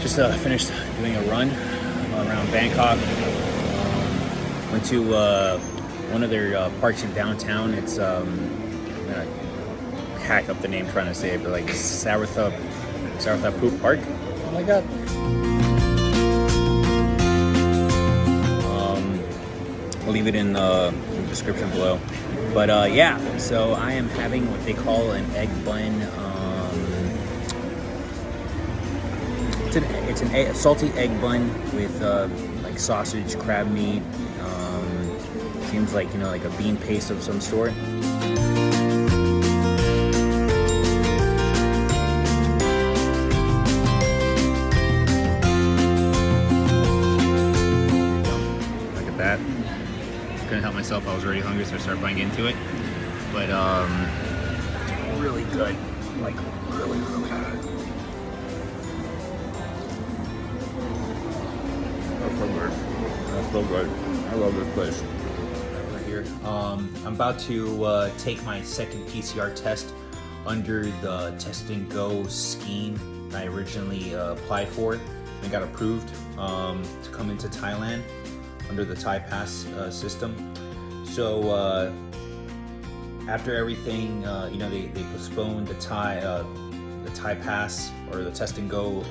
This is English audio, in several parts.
Just finished doing a run around Bangkok. Went to one of their parks in downtown. It's I'm gonna hack up the name trying to say it, but like Saratha Poop Park. Oh my god. I'll leave it in the description below. But yeah, so I am having what they call an egg bun. It's a salty egg bun with like sausage, crab meat. Seems like, you know, like a bean paste of some sort. Look at that. Couldn't help myself. I was already hungry, so I started biting into it. But really good. Like really good. That's so good. I love this place. Right here. I'm about to take my second PCR test under the Test and Go scheme I originally applied for and got approved to come into Thailand under the Thai Pass system. So after everything, you know, they postponed the Thai Pass or the Test and Go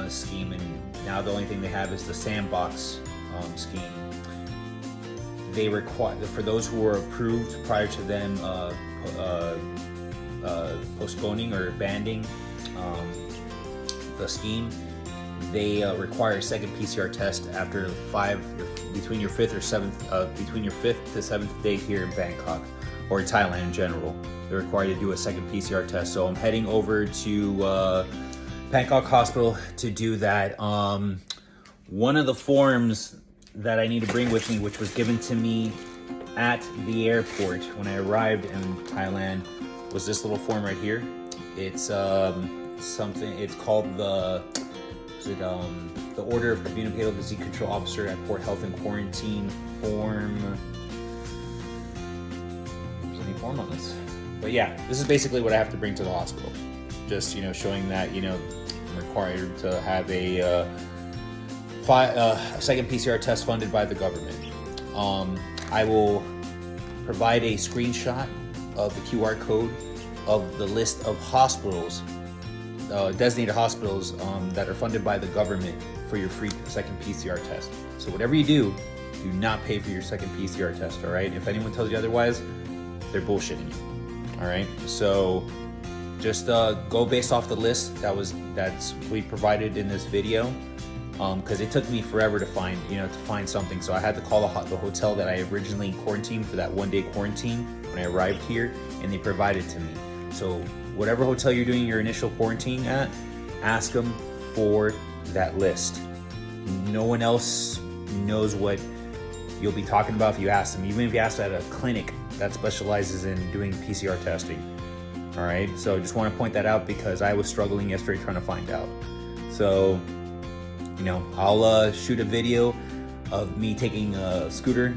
scheme, and now the only thing they have is the Sandbox scheme. They require, for those who were approved prior to them postponing or banning the scheme, they require a second PCR test after between your fifth to seventh day here in Bangkok or Thailand in general. They're required to do a second PCR test. So I'm heading over to Bangkok Hospital to do that. One of the forms that I need to bring with me, which was given to me at the airport when I arrived in Thailand, was this little form right here. It's something. It's called the Order of Communicable Disease Control Officer at Port Health and Quarantine form. There's any form on this, but yeah, this is basically what I have to bring to the hospital. Just, you know, showing that, you know, I'm required to have a second PCR test funded by the government. I will provide a screenshot of the QR code of the list of hospitals, designated hospitals that are funded by the government for your free second PCR test. So whatever you do not pay for your second PCR test, all right? If anyone tells you otherwise, they're bullshitting you, all right? So just go based off the list that's we provided in this video, because it took me forever to find something. So I had to call the hotel that I originally quarantined for that 1-day quarantine when I arrived here, and they provided to me. So whatever hotel you're doing your initial quarantine at, ask them for that list. No one else knows what you'll be talking about if you ask them, even if you ask at a clinic that specializes in doing PCR testing. All right, so I just want to point that out because I was struggling yesterday trying to find out. So, you know, I'll shoot a video of me taking a scooter,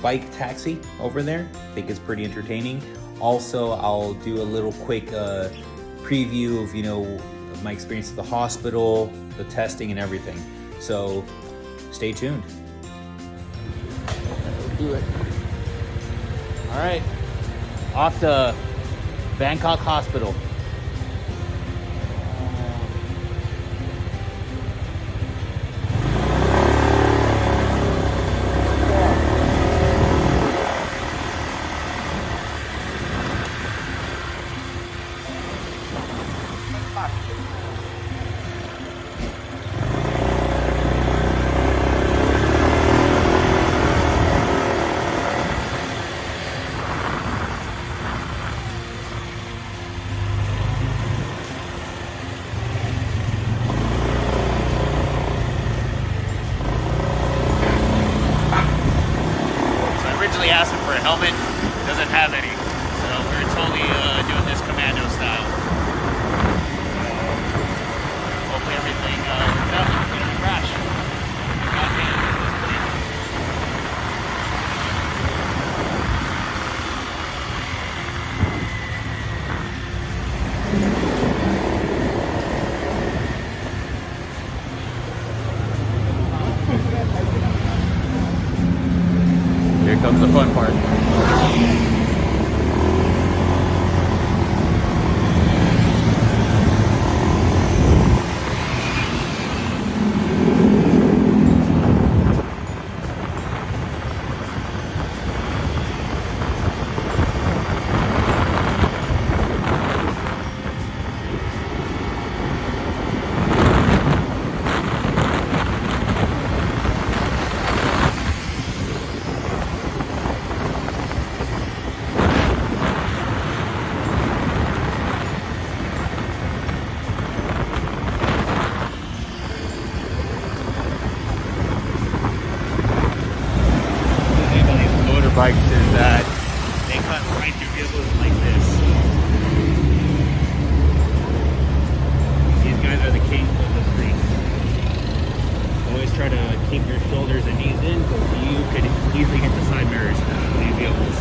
bike taxi over there. I think it's pretty entertaining. Also, I'll do a little quick preview of, you know, my experience at the hospital, the testing and everything. So stay tuned. Let's do it. All right. Off to Bangkok Hospital. Asked him for a helmet, doesn't have any, so we're totally doing this commando style. Hopefully everything works out. We don't crash. just try to keep your shoulders and knees in because you could easily hit the side mirrors of these vehicles.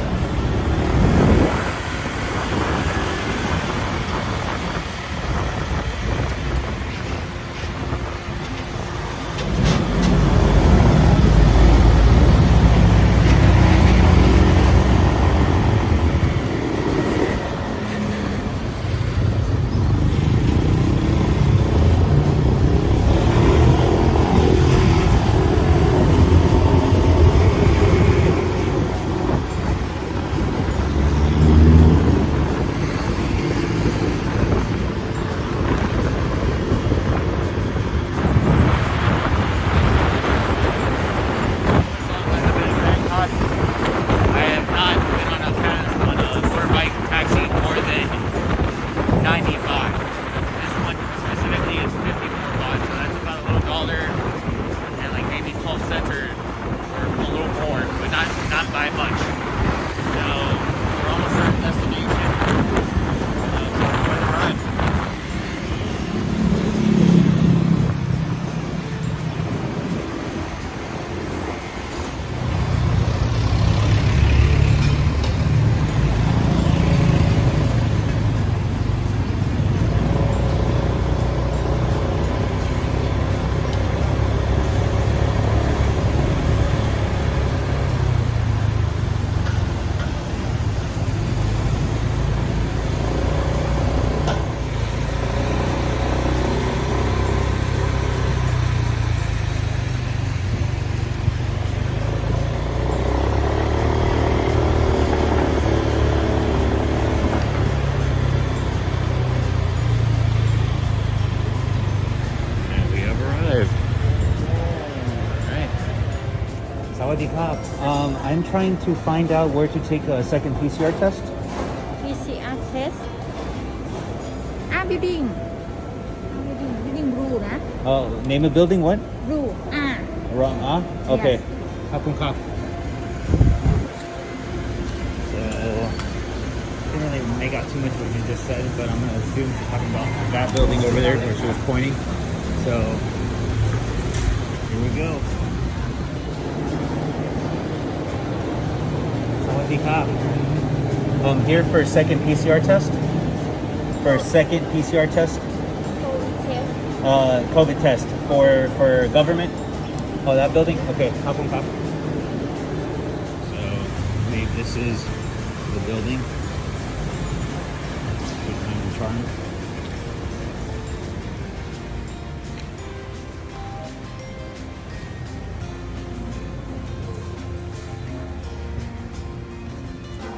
I'm trying to find out where to take a second PCR test. PCR Test building blue นะ Name of building what? blue Wrong, okay. Yes. ขอบคุณครับ So, didn't really make out too much what you just said, but I'm going to assume she's talking about that building over there where she was pointing. So, here we go. I'm here for a second PCR test. For a second PCR test. COVID test for government. Oh, that building? Okay. So, maybe this is the building.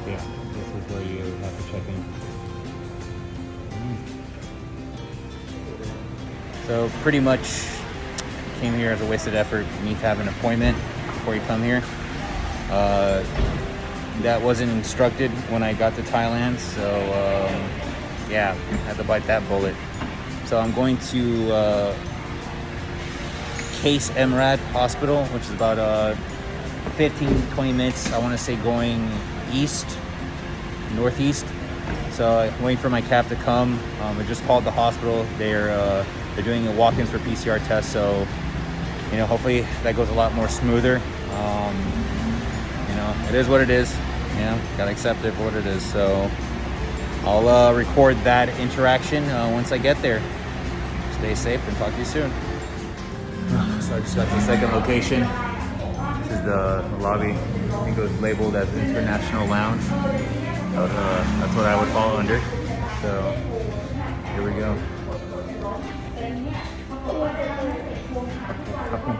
Yeah, this is where you have to check in. So pretty much came here as a wasted effort. You need to have an appointment before you come here. That wasn't instructed when I got to Thailand, so yeah, had to bite that bullet. So I'm going to Case Emrad Hospital, which is about 15-20 minutes, I want to say, going northeast. So I'm waiting for my cab to come. I just called the hospital. They're doing a walk-ins for PCR tests, so you know, hopefully that goes a lot more smoother. You know, it is what it is. You know, gotta accept it for what it is. So I'll record that interaction once I get there. Stay safe and talk to you soon. So I just got to the second location. This is the lobby. I think it was labeled as International Lounge. That's what I would fall under. So here we go.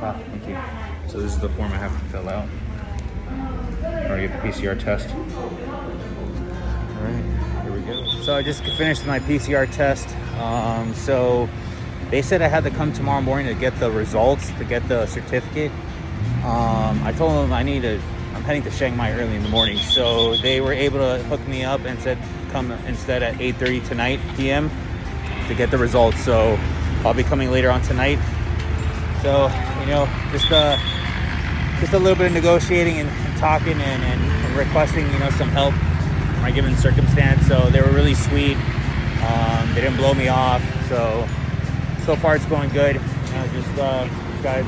Thank you. So this is the form I have to fill out in order to get the PCR test. All right, here we go. So I just finished my PCR test. So they said I had to come tomorrow morning to get the results, to get the certificate. I told them I'm heading to Chiang Mai early in the morning. So they were able to hook me up and said come instead at 8:30 tonight p.m. to get the results. So I'll be coming later on tonight. So, you know, just a little bit of negotiating and talking and requesting, you know, some help in my given circumstance. So they were really sweet. They didn't blow me off. So far it's going good. You know, just gotta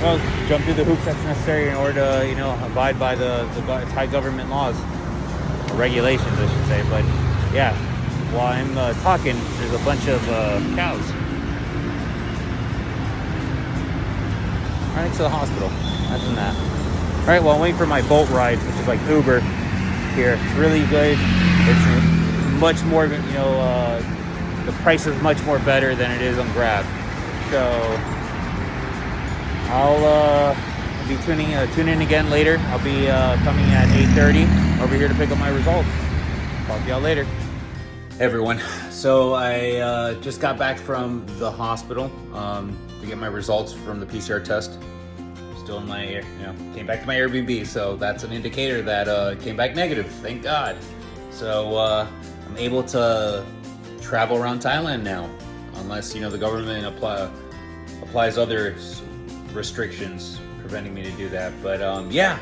well, jump through the hoops that's necessary in order to, you know, abide by the Thai government laws, or regulations, I should say. But yeah, while I'm talking, there's a bunch of cows right next to the hospital. Imagine that. All right, well, I'm waiting for my Bolt ride, which is like Uber here. It's really good. It's much more, you know, the price is much more better than it is on Grab. So I'll be tuning in again later. I'll be coming at 8:30 over here to pick up my results. Talk to y'all later. Hey everyone. So I just got back from the hospital to get my results from the PCR test. Still in my, came back to my Airbnb, so that's an indicator that it came back negative. Thank God. So I'm able to travel around Thailand now, unless the government applies other restrictions preventing me to do that. But yeah,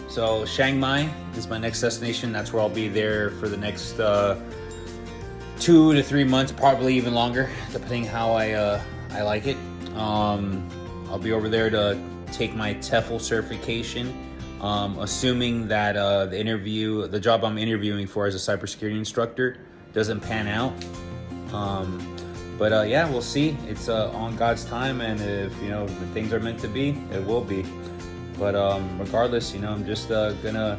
so Chiang Mai is my next destination. That's where I'll be there for the next 2 to 3 months, probably even longer, depending how I like it. I'll be over there to take my TEFL certification, assuming that the job I'm interviewing for as a cybersecurity instructor doesn't pan out. But yeah, we'll see. It's on God's time, and if the things are meant to be, it will be. But regardless, I'm just gonna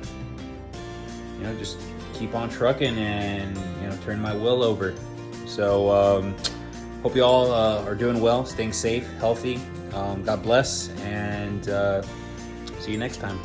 just keep on trucking and turn my will over. So hope you all are doing well, staying safe, healthy. God bless, and see you next time.